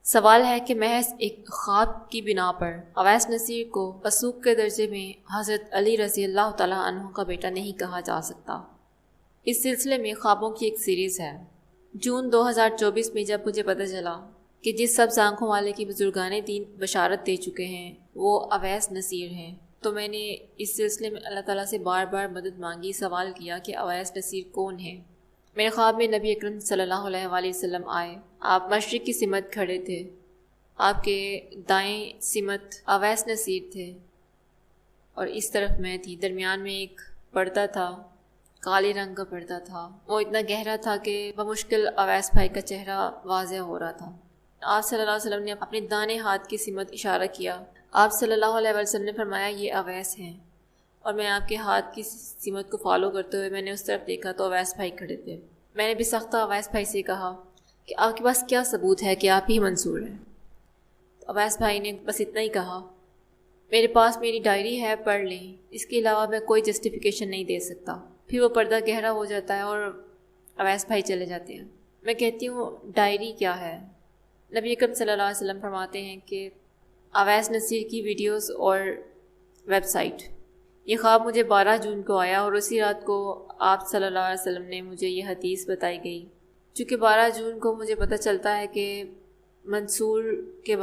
سوال ہے کہ محض ایک خواب کی بنا پر اویس نصیر کو فسوق کے درجے میں حضرت علی رضی اللہ تعالیٰ عنہ کا بیٹا نہیں کہا جا سکتا۔ اس سلسلے میں خوابوں کی ایک سیریز ہے۔ جون 2024 میں جب مجھے پتہ چلا کہ جس سبز آنکھوں والے کی بزرگان دین بشارت دے چکے ہیں وہ اویس نصیر ہیں، تو میں نے اس سلسلے میں اللہ تعالیٰ سے بار بار مدد مانگی، سوال کیا کہ اویس نصیر کون ہے۔ میرے خواب میں نبی اکرم صلی اللہ علیہ وآلہ وسلم آئے۔ آپ مشرق کی سمت کھڑے تھے، آپ کے دائیں سمت اویس نصیر تھے اور اس طرف میں تھی۔ درمیان میں ایک پردہ تھا، کالے رنگ کا پردہ تھا، وہ اتنا گہرا تھا کہ بمشکل اویس بھائی کا چہرہ واضح ہو رہا تھا۔ آپ صلی اللہ علیہ وسلم نے اپنے دانے ہاتھ کی سمت اشارہ کیا۔ آپ صلی اللہ علیہ وسلم نے فرمایا یہ اویس ہیں، اور میں آپ کے ہاتھ کی سمت کو فالو کرتے ہوئے میں نے اس طرف دیکھا تو اویس بھائی کھڑے تھے۔ میں نے بھی سختہ اویس بھائی سے کہا کہ آپ کے پاس کیا ثبوت ہے کہ آپ ہی منصور ہیں؟ تو اویس بھائی نے بس اتنا ہی کہا، میرے پاس میری ڈائری ہے، پڑھ لیں، اس کے علاوہ میں کوئی جسٹیفیکیشن نہیں دے سکتا۔ پھر وہ پردہ گہرا ہو جاتا ہے اور اویس بھائی چلے جاتے ہیں۔ میں کہتی ہوں ڈائری کیا ہے؟ نبی اکرم صلی اللہ علیہ وسلم فرماتے ہیں کہ اویس نصیر کی ویڈیوز اور ویب سائٹ۔ یہ خواب مجھے 12 جون کو آیا اور اسی رات کو آپ صلی اللہ علیہ وسلم نے مجھے یہ حدیث بتائی گئی۔ چونکہ 12 جون کو مجھے پتہ چلتا ہے کہ منصور کے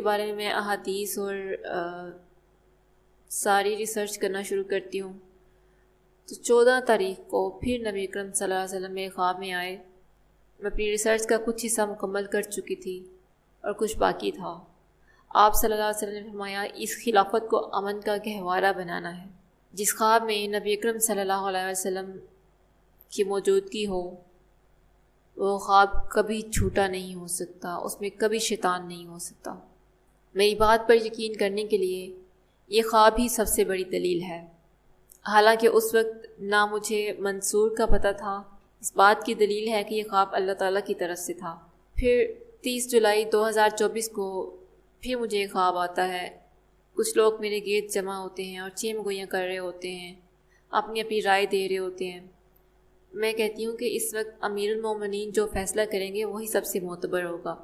بارے میں احادیث اور ساری ریسرچ کرنا شروع کرتی ہوں، تو 14 تاریخ کو پھر نبی اکرم صلی اللہ علیہ وسلم میرے خواب میں آئے۔ میں اپنی ریسرچ کا کچھ حصہ مکمل کر چکی تھی اور کچھ باقی تھا۔ آپ صلی اللہ علیہ وسلم نے فرمایا اس خلافت کو امن کا گہوارہ بنانا ہے۔ جس خواب میں نبی اکرم صلی اللہ علیہ وسلم کی موجودگی ہو وہ خواب کبھی جھوٹا نہیں ہو سکتا، اس میں کبھی شیطان نہیں ہو سکتا۔ میری بات پر یقین کرنے کے لیے یہ خواب ہی سب سے بڑی دلیل ہے۔ حالانکہ اس وقت نہ مجھے منصور کا پتہ تھا، اس بات کی دلیل ہے کہ یہ خواب اللہ تعالیٰ کی طرف سے تھا۔ پھر 30 جولائی 2024 کو پھر مجھے ایک خواب آتا ہے۔ کچھ لوگ میرے گرد جمع ہوتے ہیں اور چیم گوئیاں کر رہے ہوتے ہیں، اپنی اپنی رائے دے رہے ہوتے ہیں۔ میں کہتی ہوں کہ اس وقت امیر المومنین جو فیصلہ کریں گے وہی سب سے معتبر ہوگا،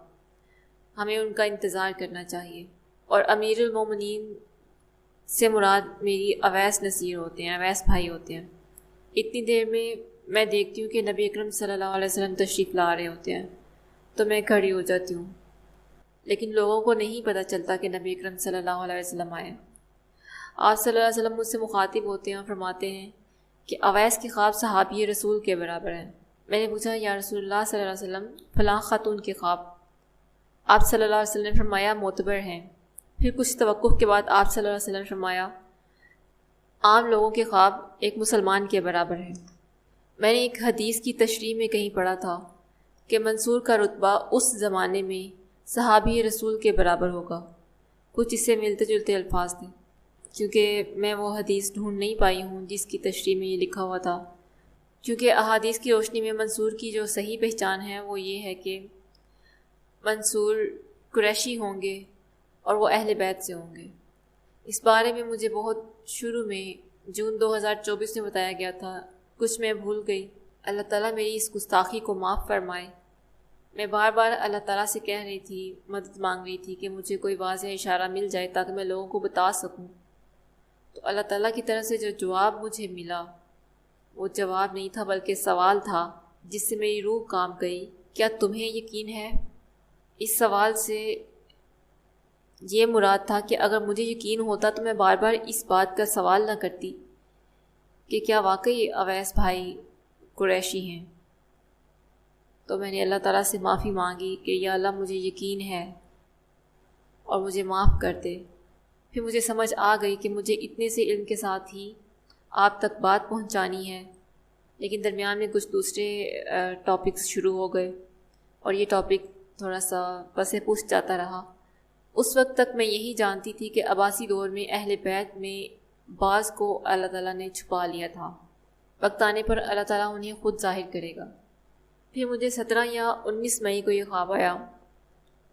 ہمیں ان کا انتظار کرنا چاہیے۔ اور امیر المومنین سے مراد میری اویس نصیر ہوتے ہیں، اویس بھائی ہوتے ہیں۔ اتنی دیر میں دیکھتی ہوں کہ نبی اکرم صلی اللہ علیہ وسلم تشریف لا رہے ہوتے ہیں، تو میں کھڑی ہو جاتی ہوں، لیکن لوگوں کو نہیں پتہ چلتا کہ نبی اکرم صلی اللہ علیہ وسلم آئے۔ آپ صلی اللہ علیہ وسلم مجھ سے مخاطب ہوتے ہیں اور فرماتے ہیں کہ اویس کے خواب صحابی رسول کے برابر ہیں۔ میں نے پوچھا یا رسول اللہ صلی اللہ علیہ وسلم فلاں خاتون کے خواب؟ آپ صلی اللہ علیہ وسلم نے فرمایا معتبر ہیں۔ پھر کچھ توقف کے بعد آپ صلی اللہ علیہ وسلم نے فرمایا عام لوگوں کے خواب ایک مسلمان کے برابر ہیں۔ میں نے ایک حدیث کی تشریح میں کہیں پڑھا تھا کہ منصور کا رتبہ اس زمانے میں صحابی رسول کے برابر ہوگا۔ کچھ اس سے ملتے جلتے الفاظ تھے، کیونکہ میں وہ حدیث ڈھونڈ نہیں پائی ہوں جس کی تشریح میں یہ لکھا ہوا تھا۔ کیونکہ احادیث کی روشنی میں منصور کی جو صحیح پہچان ہے وہ یہ ہے کہ منصور قریشی ہوں گے اور وہ اہل بیت سے ہوں گے۔ اس بارے میں مجھے بہت شروع میں جون 2024 میں بتایا گیا تھا، کچھ میں بھول گئی۔ اللہ تعالیٰ میری اس گستاخی کو معاف فرمائے۔ میں بار بار اللہ تعالیٰ سے کہہ رہی تھی، مدد مانگ رہی تھی کہ مجھے کوئی واضح اشارہ مل جائے تاکہ میں لوگوں کو بتا سکوں۔ تو اللہ تعالیٰ کی طرف سے جو جواب مجھے ملا وہ جواب نہیں تھا بلکہ سوال تھا، جس سے میری روح کانپ گئی۔ کیا تمہیں یقین ہے؟ اس سوال سے یہ مراد تھا کہ اگر مجھے یقین ہوتا تو میں بار بار اس بات کا سوال نہ کرتی کہ کیا واقعی اویس بھائی قریشی ہیں۔ تو میں نے اللہ تعالیٰ سے معافی مانگی کہ یا اللہ مجھے یقین ہے اور مجھے معاف کر دے۔ پھر مجھے سمجھ آ گئی کہ مجھے اتنے سے علم کے ساتھ ہی آپ تک بات پہنچانی ہے، لیکن درمیان میں کچھ دوسرے ٹاپکس شروع ہو گئے اور یہ ٹاپک تھوڑا سا پس پوچھ جاتا رہا۔ اس وقت تک میں یہی جانتی تھی کہ عباسی دور میں اہل بیت میں بعض کو اللہ تعالیٰ نے چھپا لیا تھا، وقت آنے پر اللہ تعالیٰ انہیں خود ظاہر کرے گا۔ پھر مجھے 17 یا 19 مئی کو یہ خواب آیا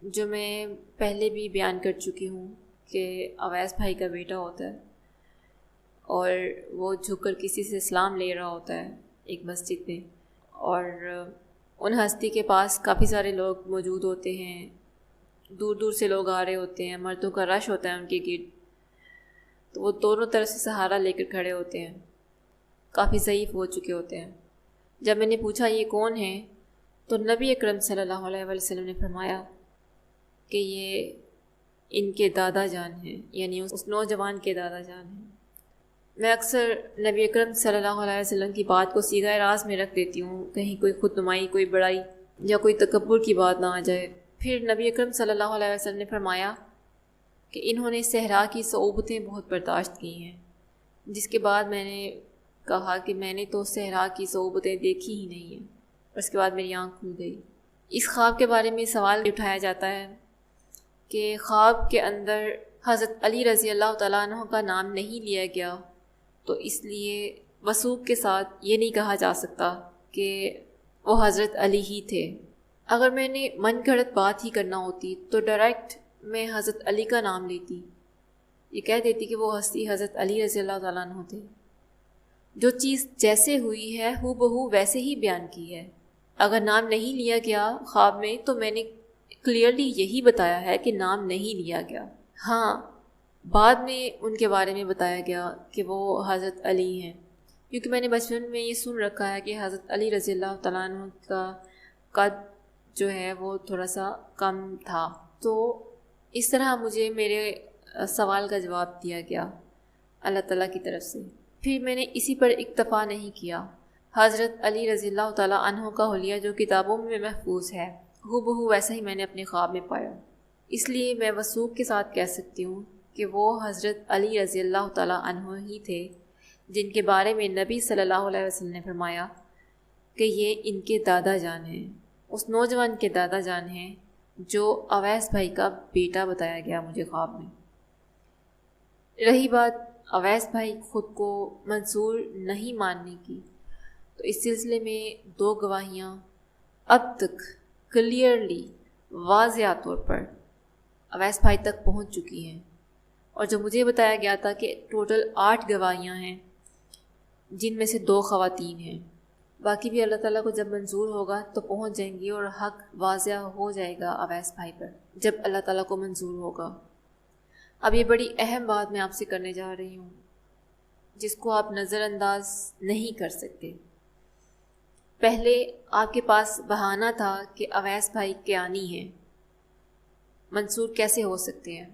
جو میں پہلے بھی بیان کر چکی ہوں کہ اویس بھائی کا بیٹا ہوتا ہے اور وہ جھک کر کسی سے سلام لے رہا ہوتا ہے ایک مسجد میں، اور ان ہستی کے پاس کافی سارے لوگ موجود ہوتے ہیں، دور دور سے لوگ آ رہے ہوتے ہیں، مردوں کا رش ہوتا ہے ان کے گرد، تو وہ دونوں طرف سے سہارا لے کر کھڑے ہوتے ہیں، کافی ضعیف ہو چکے ہوتے ہیں۔ جب میں نے پوچھا یہ کون ہیں، تو نبی اکرم صلی اللہ علیہ وسلم نے فرمایا کہ یہ ان کے دادا جان ہیں، یعنی اس نوجوان کے دادا جان ہیں۔ میں اکثر نبی اکرم صلی اللہ علیہ وسلم کی بات کو صیغہ راز میں رکھ دیتی ہوں، کہیں کوئی خود نمائی، کوئی بڑائی یا کوئی تکبر کی بات نہ آ جائے۔ پھر نبی اکرم صلی اللہ علیہ وسلم نے فرمایا کہ انہوں نے صحرا کی صعوبتیں بہت برداشت کی ہیں، جس کے بعد میں نے کہا کہ میں نے تو صحرا کی صعوبتیں دیکھی ہی نہیں ہیں، اس کے بعد میری آنکھ کھل گئی۔ اس خواب کے بارے میں سوال اٹھایا جاتا ہے کہ خواب کے اندر حضرت علی رضی اللہ تعالیٰ عنہ کا نام نہیں لیا گیا، تو اس لیے وثوق کے ساتھ یہ نہیں کہا جا سکتا کہ وہ حضرت علی ہی تھے۔ اگر میں نے من گھڑت بات ہی کرنا ہوتی تو ڈائریکٹ میں حضرت علی کا نام لیتی، یہ کہہ دیتی کہ وہ ہستی حضرت علی رضی اللہ تعالیٰ عنہ تھے۔ جو چیز جیسے ہوئی ہے ہو بہو ویسے ہی بیان کی ہے۔ اگر نام نہیں لیا گیا خواب میں تو میں نے کلیئرلی یہی بتایا ہے کہ نام نہیں لیا گیا۔ ہاں، بعد میں ان کے بارے میں بتایا گیا کہ وہ حضرت علی ہیں، کیونکہ میں نے بچپن میں یہ سن رکھا ہے کہ حضرت علی رضی اللہ تعالیٰ عنہ کا قد جو ہے وہ تھوڑا سا کم تھا، تو اس طرح مجھے میرے سوال کا جواب دیا گیا اللہ تعالیٰ کی طرف سے۔ پھر میں نے اسی پر اکتفا نہیں کیا، حضرت علی رضی اللہ تعالیٰ عنہ کا حلیہ جو کتابوں میں محفوظ ہے ہو بہو ویسا ہی میں نے اپنے خواب میں پایا۔ اس لیے میں وثوق کے ساتھ کہہ سکتی ہوں کہ وہ حضرت علی رضی اللہ تعالیٰ عنہ ہی تھے جن کے بارے میں نبی صلی اللہ علیہ وسلم نے فرمایا کہ یہ ان کے دادا جان ہیں، اس نوجوان کے دادا جان ہیں جو اویس بھائی کا بیٹا بتایا گیا مجھے خواب میں۔ رہی بات اویس بھائی خود کو منصور نہیں ماننے کی، تو اس سلسلے میں دو گواہیاں اب تک کلیئرلی واضح طور پر اویس بھائی تک پہنچ چکی ہیں، اور جو مجھے بتایا گیا تھا کہ ٹوٹل 8 گواہیاں ہیں جن میں سے 2 خواتین ہیں، باقی بھی اللہ تعالیٰ کو جب منظور ہوگا تو پہنچ جائیں گی اور حق واضح ہو جائے گا اویس بھائی پر جب اللہ تعالیٰ کو منظور ہوگا۔ اب یہ بڑی اہم بات میں آپ سے کرنے جا رہی ہوں جس کو آپ نظر انداز نہیں کر سکتے۔ پہلے آپ کے پاس بہانہ تھا کہ اویس بھائی قیانی ہیں، منصور کیسے ہو سکتے ہیں۔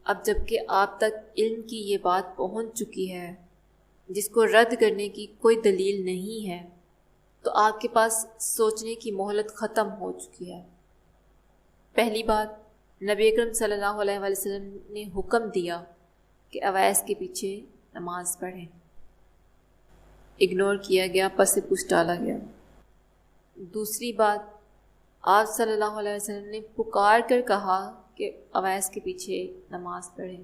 اب جب کہ آپ تک علم کی یہ بات پہنچ چکی ہے جس کو رد کرنے کی کوئی دلیل نہیں ہے، تو آپ کے پاس سوچنے کی مہلت ختم ہو چکی ہے۔ پہلی بات، نبی اکرم صلی اللہ علیہ وسلم نے حکم دیا کہ اویس کے پیچھے نماز پڑھیں، اگنور کیا گیا، پس سے پوچھ ڈالا گیا۔ دوسری بات، آپ صلی اللہ علیہ وسلم نے پکار کر کہا کہ اویس کے پیچھے نماز پڑھیں،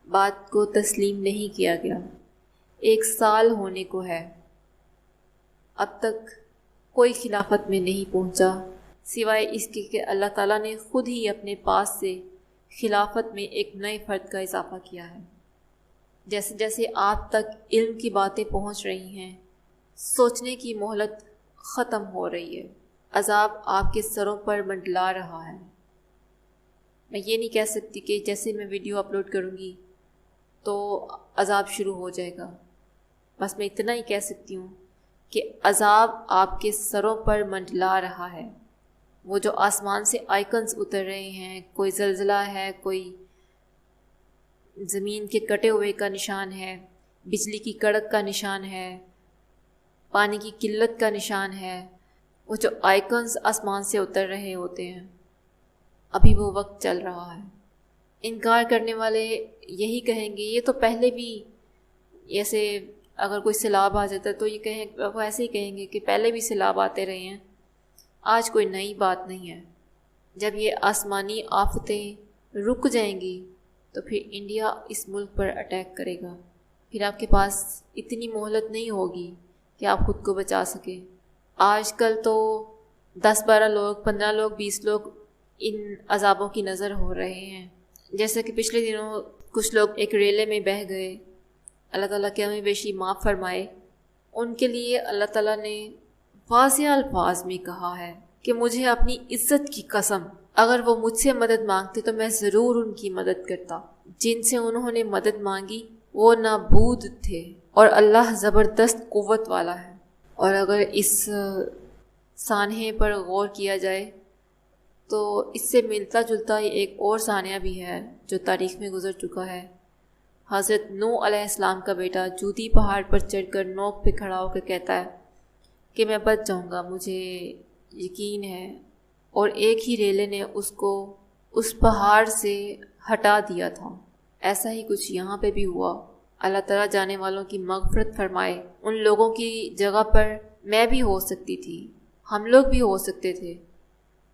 بات کو تسلیم نہیں کیا گیا۔ 1 سال ہونے کو ہے، اب تک کوئی خلافت میں نہیں پہنچا سوائے اس کے کہ اللہ تعالیٰ نے خود ہی اپنے پاس سے خلافت میں ایک نئے فرد کا اضافہ کیا ہے۔ جیسے جیسے آپ تک علم کی باتیں پہنچ رہی ہیں، سوچنے کی مہلت ختم ہو رہی ہے، عذاب آپ کے سروں پر منڈلا رہا ہے۔ میں یہ نہیں کہہ سکتی کہ جیسے میں ویڈیو اپلوڈ کروں گی تو عذاب شروع ہو جائے گا، بس میں اتنا ہی کہہ سکتی ہوں کہ عذاب آپ کے سروں پر منڈلا رہا ہے۔ وہ جو آسمان سے آئیکنز اتر رہے ہیں، کوئی زلزلہ ہے، کوئی زمین کے کٹے ہوئے کا نشان ہے، بجلی کی کڑک کا نشان ہے، پانی کی قلت کا نشان ہے، وہ جو آئیکنز آسمان سے اتر رہے ہوتے ہیں، ابھی وہ وقت چل رہا ہے۔ انکار کرنے والے یہی کہیں گے، یہ تو پہلے بھی ایسے، اگر کوئی سیلاب آ جاتا ہے تو یہ کہیں، وہ ایسے ہی کہیں گے کہ پہلے بھی سیلاب آتے رہے ہیں، آج کوئی نئی بات نہیں ہے۔ جب یہ آسمانی آفتیں رک جائیں گی تو پھر انڈیا اس ملک پر اٹیک کرے گا، پھر آپ کے پاس اتنی مہلت نہیں ہوگی کہ آپ خود کو بچا سکیں۔ آج کل تو 10-12 لوگ، 15 لوگ، 20 لوگ ان عذابوں کی نظر ہو رہے ہیں۔ جیسا کہ پچھلے دنوں کچھ لوگ ایک ریلے میں بہہ گئے، اللہ تعالیٰ کی ہمیں بیشی معاف فرمائے، ان کے لیے اللہ تعالیٰ نے واضح الفاظ میں کہا ہے کہ مجھے اپنی عزت کی قسم، اگر وہ مجھ سے مدد مانگتے تو میں ضرور ان کی مدد کرتا۔ جن سے انہوں نے مدد مانگی وہ نابود تھے، اور اللہ زبردست قوت والا ہے۔ اور اگر اس سانحے پر غور کیا جائے تو اس سے ملتا جلتا ایک اور سانحہ بھی ہے جو تاریخ میں گزر چکا ہے۔ حضرت نوح علیہ السلام کا بیٹا جودی پہاڑ پر چڑھ کر نوک پہ کھڑا ہو کے کہتا ہے کہ میں بچ جاؤں گا، مجھے یقین ہے، اور ایک ہی ریلے نے اس کو اس پہاڑ سے ہٹا دیا تھا۔ ایسا ہی کچھ یہاں پہ بھی ہوا۔ اللہ تعالیٰ جانے والوں کی مغفرت فرمائے۔ ان لوگوں کی جگہ پر میں بھی ہو سکتی تھی، ہم لوگ بھی ہو سکتے تھے۔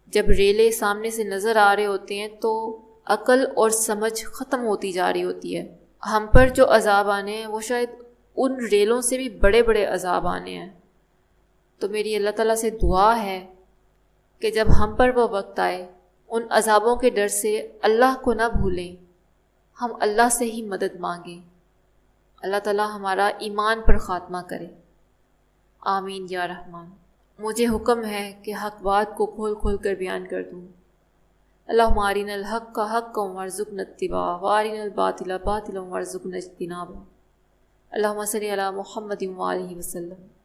جب ریلے سامنے سے نظر آ رہے ہوتے ہیں تو عقل اور سمجھ ختم ہوتی جا رہی ہوتی ہے۔ ہم پر جو عذاب آنے ہیں وہ شاید ان ریلوں سے بھی بڑے بڑے عذاب آنے ہیں۔ تو میری اللہ تعالیٰ سے دعا ہے کہ جب ہم پر وہ وقت آئے، ان عذابوں کے ڈر سے اللہ کو نہ بھولیں، ہم اللہ سے ہی مدد مانگیں۔ اللہ تعالیٰ ہمارا ایمان پر خاتمہ کرے، آمین یا رحمان۔ مجھے حکم ہے کہ حق بات کو کھول کھول کر بیان کر دوں۔ اللہم ارنا الحق حقا وارزقنا اتباعہ وارنا الباطل باطلا وارزقنا اجتنابہ۔ اللہم صلی علی محمد وآلہ وسلم۔